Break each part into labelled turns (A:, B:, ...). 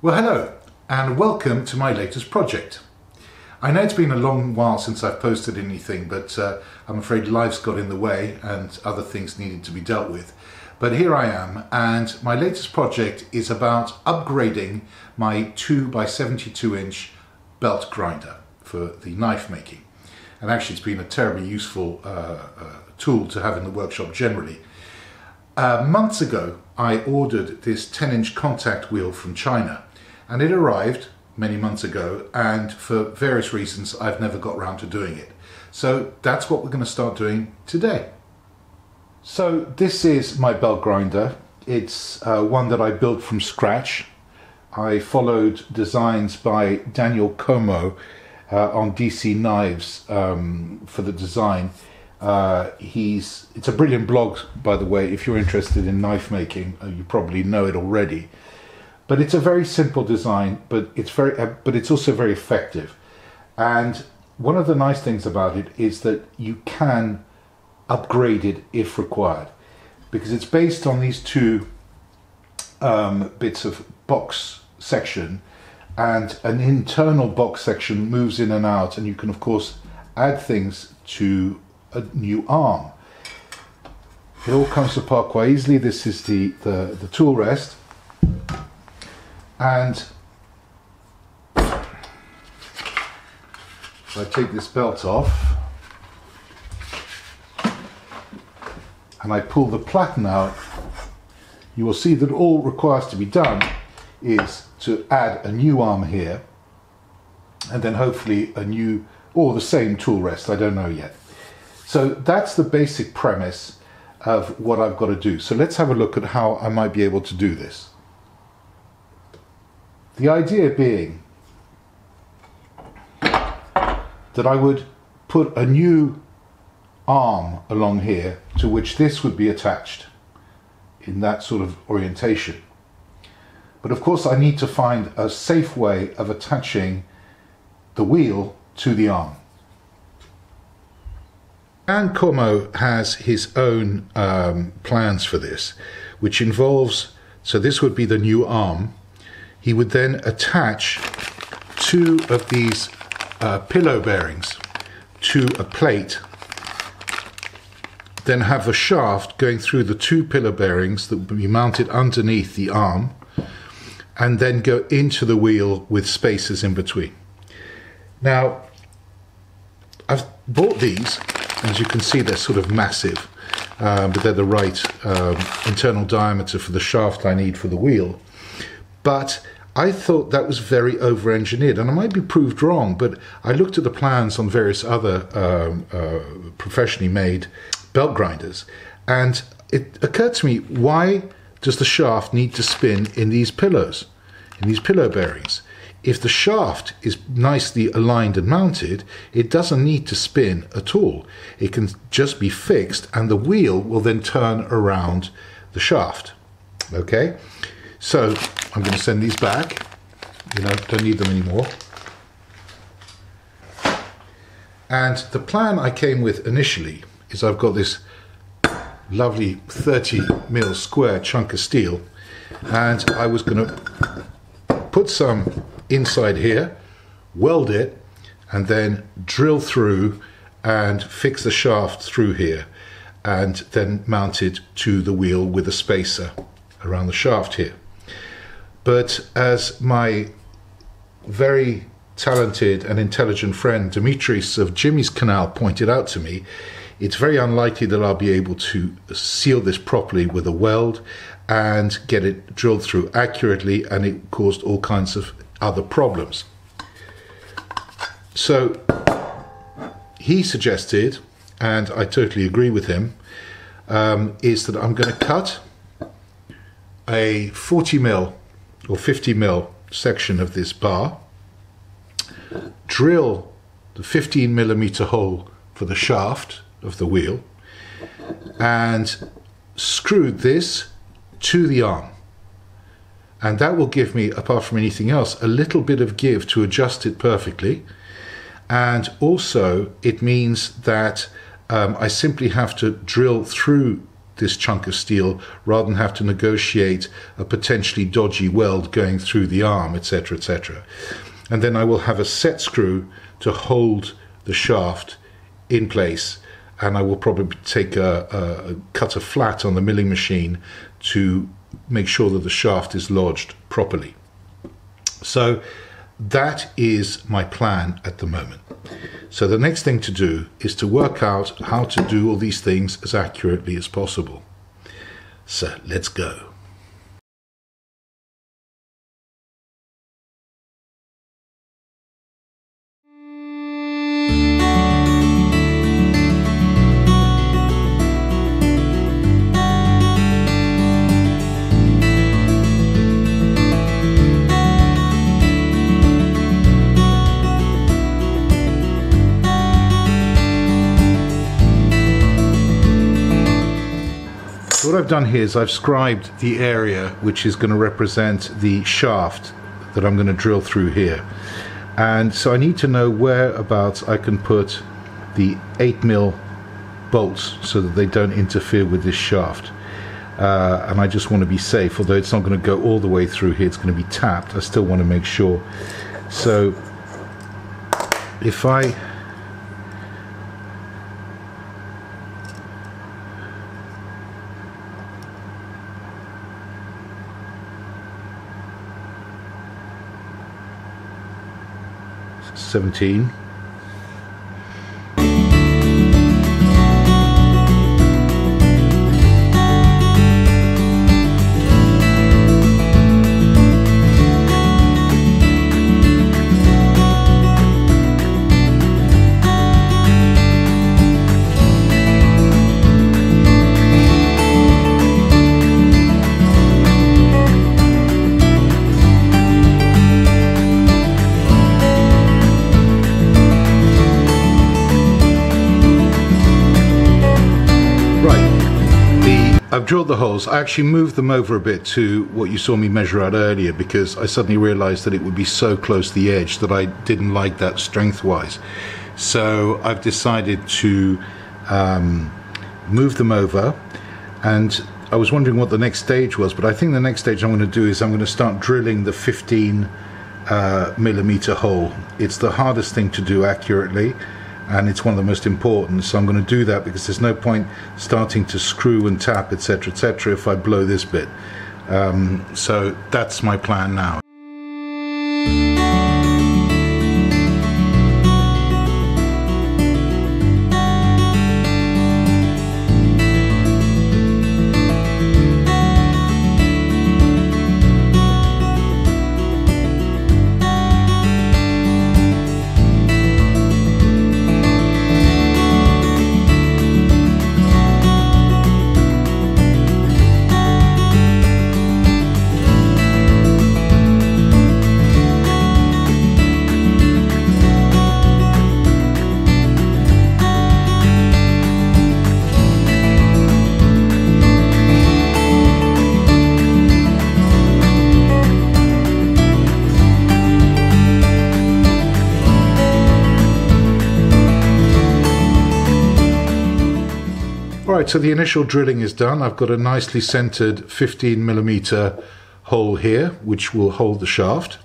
A: Well, hello and welcome to my latest project. I know it's been a long while since I've posted anything, but I'm afraid life's got in the way and other things needed to be dealt with. But here I am, and my latest project is about upgrading my 2x72-inch belt grinder for the knife making. And actually it's been a terribly useful tool to have in the workshop generally. Months ago I ordered this 10-inch contact wheel from China, and it arrived many months ago, and for various reasons I've never got around to doing it. So that's what we're going to start doing today. So this is my belt grinder. It's one that I built from scratch. I followed designs by Dan Comeau on DC Knives for the design. It's a brilliant blog, by the way. If you're interested in knife making, you probably know it already. But it's a very simple design, but it's also very effective. And one of the nice things about it is that you can upgrade it if required, because it's based on these two bits of box section, and an internal box section moves in and out, and you can of course add things to a new arm. It all comes apart quite easily. This is the tool rest. And if I take this belt off and I pull the platen out, you will see that all requires to be done is to add a new arm here, and then hopefully a new or the same tool rest, I don't know yet. So that's the basic premise of what I've got to do. So let's have a look at how I might be able to do this. The idea being that I would put a new arm along here to which this would be attached in that sort of orientation. But of course I need to find a safe way of attaching the wheel to the arm. Dan Comeau has his own plans for this, which involves, so this would be the new arm. He would then attach two of these pillow bearings to a plate, then have a shaft going through the two pillow bearings that will be mounted underneath the arm, and then go into the wheel with spaces in between. Now, I've bought these. As you can see, they're sort of massive, but they're the right internal diameter for the shaft I need for the wheel. But I thought that was very over-engineered, and I might be proved wrong, but I looked at the plans on various other professionally made belt grinders, and it occurred to me, why does the shaft need to spin in these pillows, in these pillow bearings? If the shaft is nicely aligned and mounted, it doesn't need to spin at all. It can just be fixed, and the wheel will then turn around the shaft. Okay? So I'm going to send these back. Don't need them anymore. And the plan I came with initially is I've got this lovely 30mm square chunk of steel, and I was going to put some inside here, weld it, and then drill through and fix the shaft through here, and then mount it to the wheel with a spacer around the shaft here. But as my very talented and intelligent friend Dimitris of Jimmy's Canal pointed out to me, it's very unlikely that I'll be able to seal this properly with a weld and get it drilled through accurately, and it caused all kinds of other problems. So he suggested, and I totally agree with him, is that I'm going to cut a 40mm or 50mm section of this bar, drill the 15mm hole for the shaft of the wheel, and screw this to the arm. And that will give me, apart from anything else, a little bit of give to adjust it perfectly. And also it means that I simply have to drill through this chunk of steel rather than have to negotiate a potentially dodgy weld going through the arm, etc., etc. And then I will have a set screw to hold the shaft in place, and I will probably take a cutter flat on the milling machine to make sure that the shaft is lodged properly. So that is my plan at the moment. So the next thing to do is to work out how to do all these things as accurately as possible. So let's go. So what I've done here is I've scribed the area which is going to represent the shaft that I'm going to drill through here. And so I need to know whereabouts I can put the 8mm bolts so that they don't interfere with this shaft. And I just want to be safe, although it's not going to go all the way through here, it's going to be tapped. I still want to make sure. So if I $17. I've drilled the holes. I actually moved them over a bit to what you saw me measure out earlier because I suddenly realized that it would be so close to the edge that I didn't like that strength-wise. So I've decided to move them over, and I was wondering what the next stage was, but I think the next stage I'm going to do is I'm going to start drilling the 15mm hole. It's the hardest thing to do accurately, and it's one of the most important, so I'm going to do that because there's no point starting to screw and tap, etc., etc., if I blow this bit. So that's my plan now. Alright, so the initial drilling is done. I've got a nicely centered 15mm hole here, which will hold the shaft.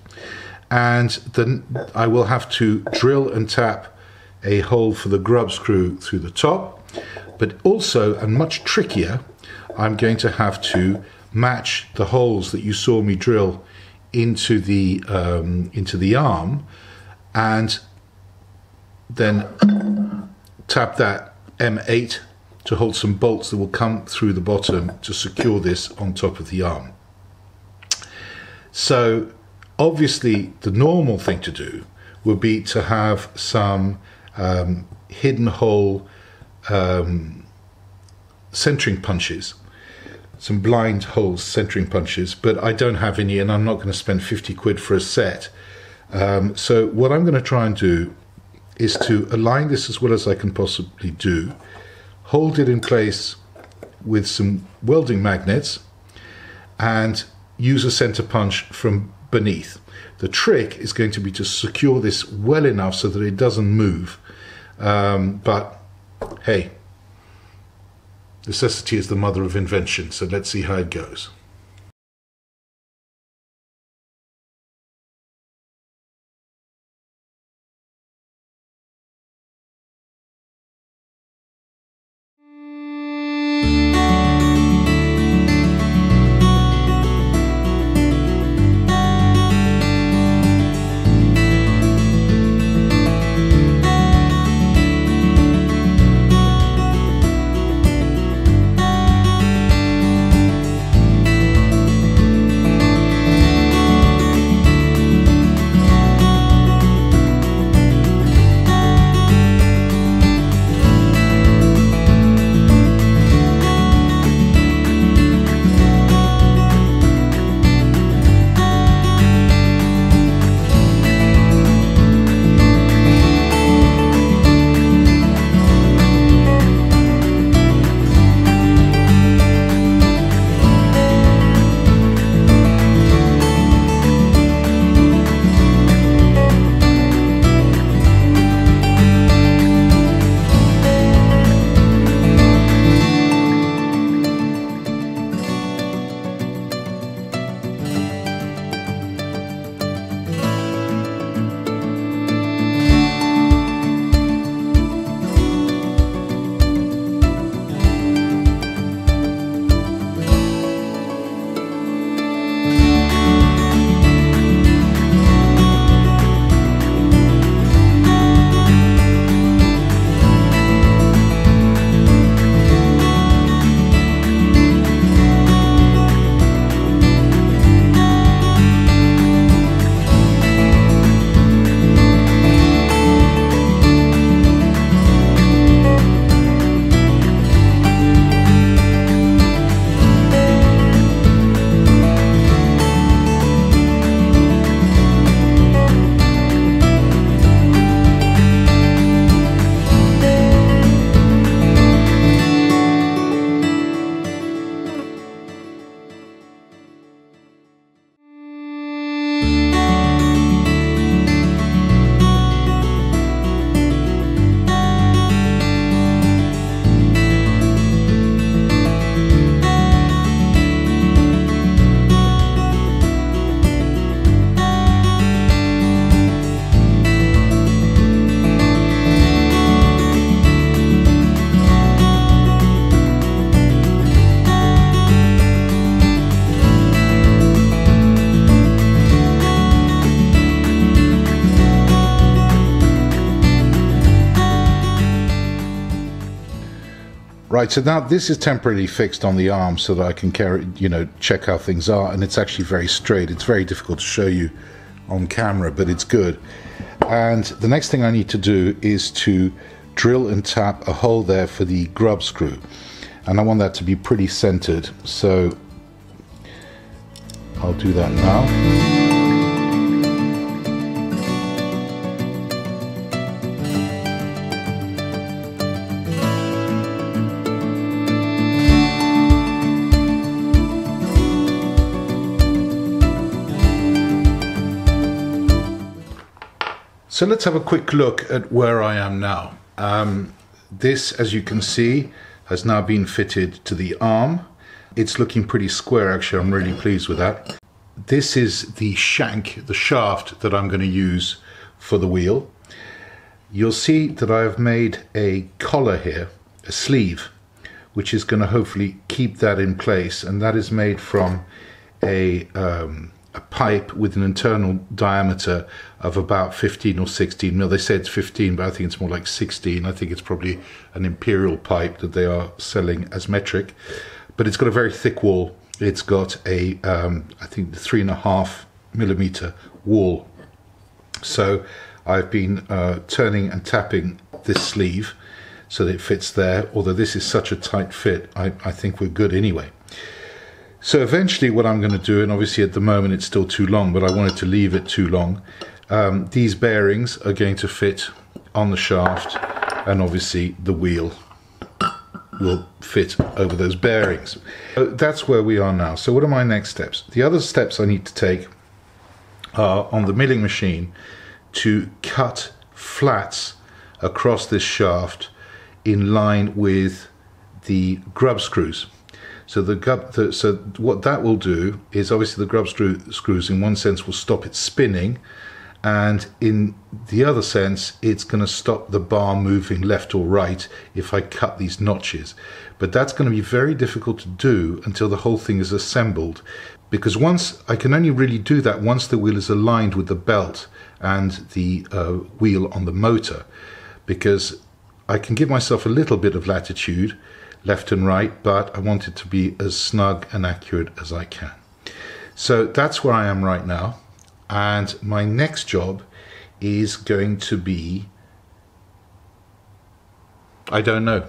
A: And then I will have to drill and tap a hole for the grub screw through the top. But also, and much trickier, I'm going to have to match the holes that you saw me drill into the arm, and then tap that M8 to hold some bolts that will come through the bottom to secure this on top of the arm. So obviously the normal thing to do would be to have some hidden hole centering punches, some blind holes centering punches, but I don't have any, and I'm not going to spend 50 quid for a set. So what I'm going to try and do is to align this as well as I can possibly do, hold it in place with some welding magnets, and use a center punch from beneath. The trick is going to be to secure this well enough so that it doesn't move, but hey, Necessity is the mother of invention, so let's see how it goes. Right, so now this is temporarily fixed on the arm so that I can check how things are, and it's actually very straight. It's very difficult to show you on camera, but it's good. And the next thing I need to do is to drill and tap a hole there for the grub screw, and I want that to be pretty centered, so I'll do that now. So let's have a quick look at where I am now. This, as you can see, has now been fitted to the arm. It's looking pretty square, actually. I'm really pleased with that. This is the shank, the shaft that I'm going to use for the wheel. You'll see that I've made a collar here, a sleeve, which is going to hopefully keep that in place, and that is made from a pipe with an internal diameter of about 15 or 16 mil. They say it's 15, but I think it's more like 16. I think it's probably an imperial pipe that they are selling as metric, but it's got a very thick wall. It's got a I think 3.5 millimeter wall. So I've been turning and tapping this sleeve so that it fits there, although this is such a tight fit, I think we're good anyway. So eventually what I'm going to do, and obviously at the moment it's still too long, but I wanted to leave it too long, these bearings are going to fit on the shaft, and obviously the wheel will fit over those bearings. So that's where we are now. So what are my next steps? The other steps I need to take are on the milling machine to cut flats across this shaft in line with the grub screws. So so what that will do is, obviously the grub screws in one sense will stop it spinning, and in the other sense it's going to stop the bar moving left or right if I cut these notches. But that's going to be very difficult to do until the whole thing is assembled, because once I can only really do that once the wheel is aligned with the belt and the wheel on the motor, because I can give myself a little bit of latitude left and right, but I want it to be as snug and accurate as I can. So that's where I am right now, and my next job is going to be, I don't know.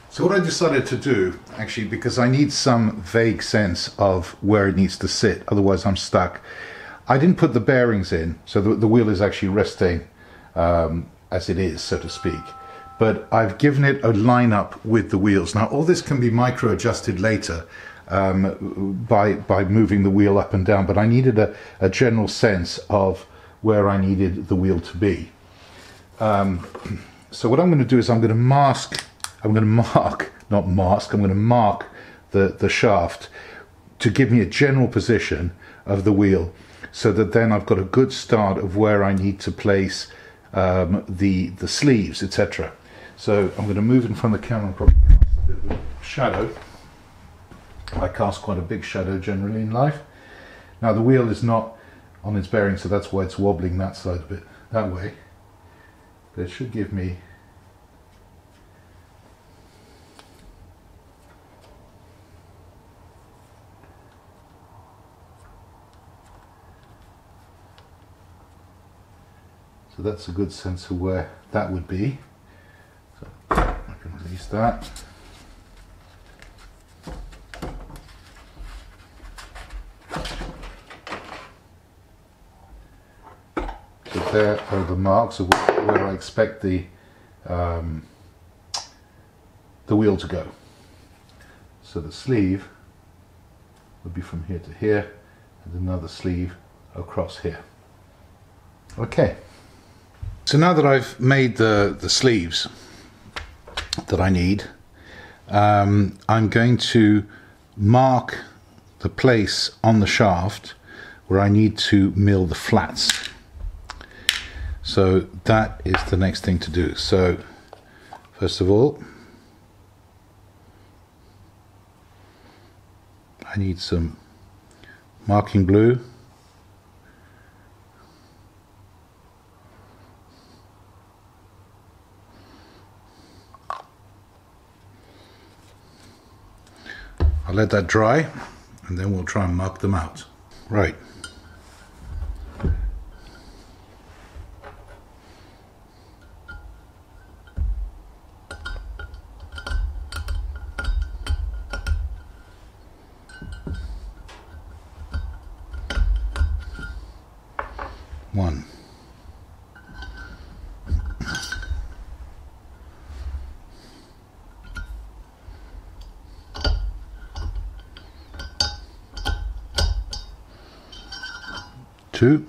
A: So what I decided to do, actually, because I need some vague sense of where it needs to sit, otherwise I'm stuck, I didn't put the bearings in, so the wheel is actually resting as it is, so to speak. But I've given it a line up with the wheels. Now all this can be micro adjusted later by moving the wheel up and down, but I needed a general sense of where I needed the wheel to be. So what I'm going to do is I'm going to mark the shaft to give me a general position of the wheel, so that then I've got a good start of where I need to place the sleeves, etc. So I'm going to move in front of the camera and probably cast a bit of a shadow. I cast quite a big shadow generally in life. Now the wheel is not on its bearing, so that's why it's wobbling that side a bit that way. But it should give me so that's a good sense of where that would be. So I can release that. So there are the marks of where I expect the wheel to go. So the sleeve would be from here to here, and another sleeve across here. Okay. So now that I've made the sleeves that I need, I'm going to mark the place on the shaft where I need to mill the flats. So that is the next thing to do. So first of all, I need some marking glue. I'll let that dry and then we'll try and mark them out. Right. One. Two.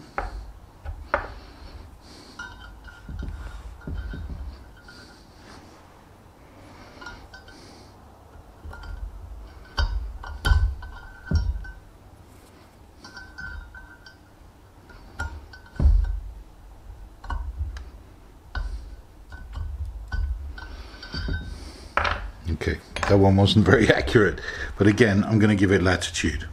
A: Okay, that one wasn't very accurate, but again, I'm going to give it latitude.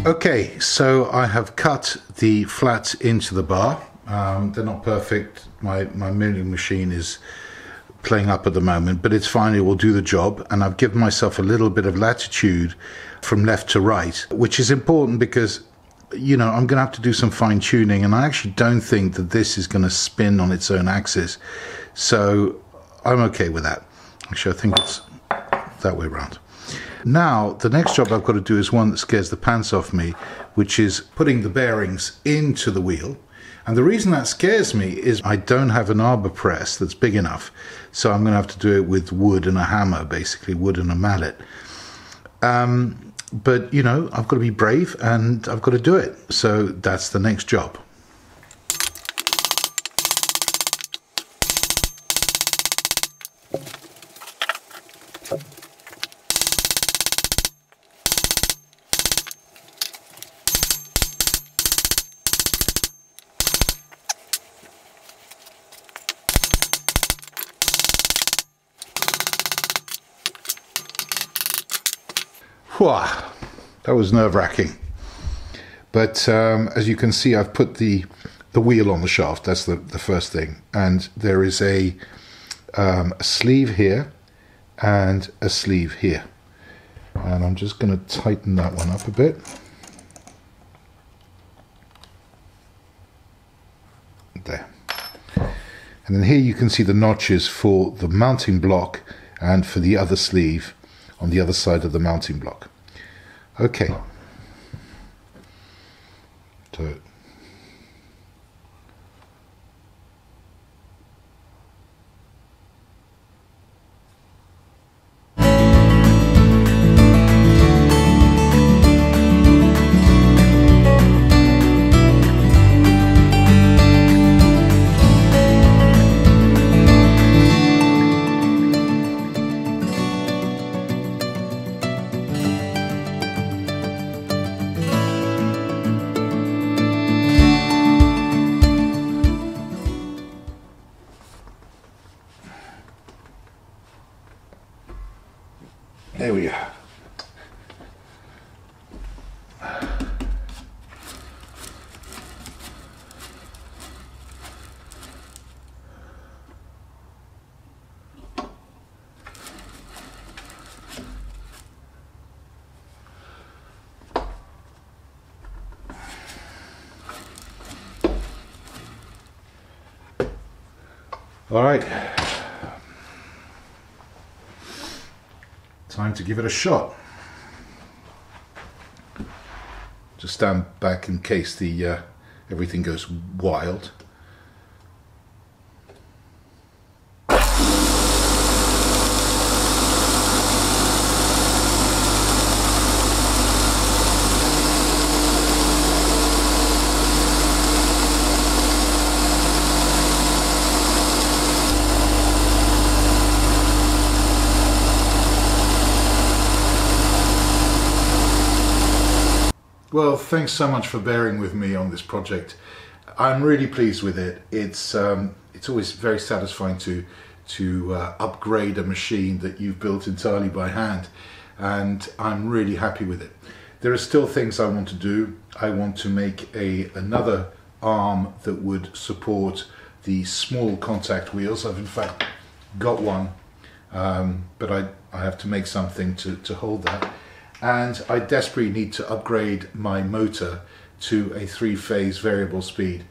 A: Okay, so I have cut the flats into the bar. They're not perfect. My milling machine is playing up at the moment, but it's fine, it will do the job. And I've given myself a little bit of latitude from left to right, which is important because you know, I'm going to have to do some fine tuning, and I actually don't think that this is going to spin on its own axis. So I'm okay with that. Actually, I think it's that way around. Now, the next job I've got to do is one that scares the pants off me, which is putting the bearings into the wheel. And the reason that scares me is I don't have an arbor press that's big enough. So I'm going to have to do it with wood and a hammer, basically wood and a mallet. But, you know, I've got to be brave and I've got to do it. So that's the next job. Whew, that was nerve-wracking. But as you can see, I've put the wheel on the shaft. That's the first thing. And there is a sleeve here and a sleeve here. And I'm just going to tighten that one up a bit. There. And then here you can see the notches for the mounting block and for the other sleeve on the other side of the mounting block. Okay. So there we are. All right. Time to give it a shot. Just stand back in case the everything goes wild. Well, thanks so much for bearing with me on this project. I'm really pleased with it. It's always very satisfying to upgrade a machine that you've built entirely by hand, and I'm really happy with it. There are still things I want to do. I want to make another arm that would support the small contact wheels. I've in fact got one, but I have to make something to hold that. And I desperately need to upgrade my motor to a 3-phase variable speed.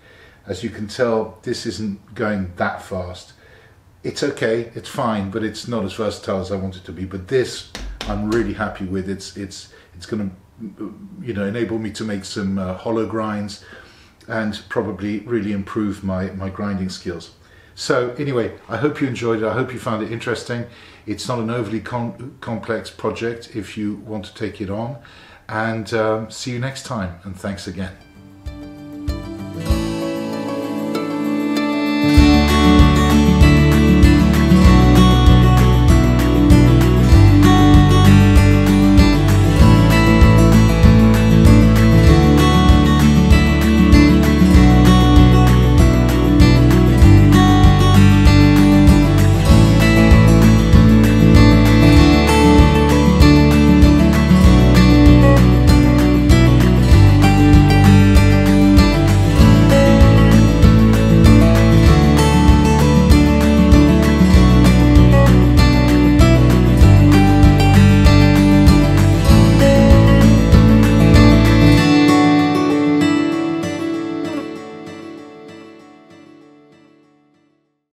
A: As you can tell, this isn't going that fast. It's okay, it's fine, but it's not as versatile as I want it to be. But this, I'm really happy with. It's going to, you know, enable me to make some hollow grinds and probably really improve my grinding skills. So anyway, I hope you enjoyed it. I hope you found it interesting. It's not an overly complex project if you want to take it on. And see you next time, and thanks again.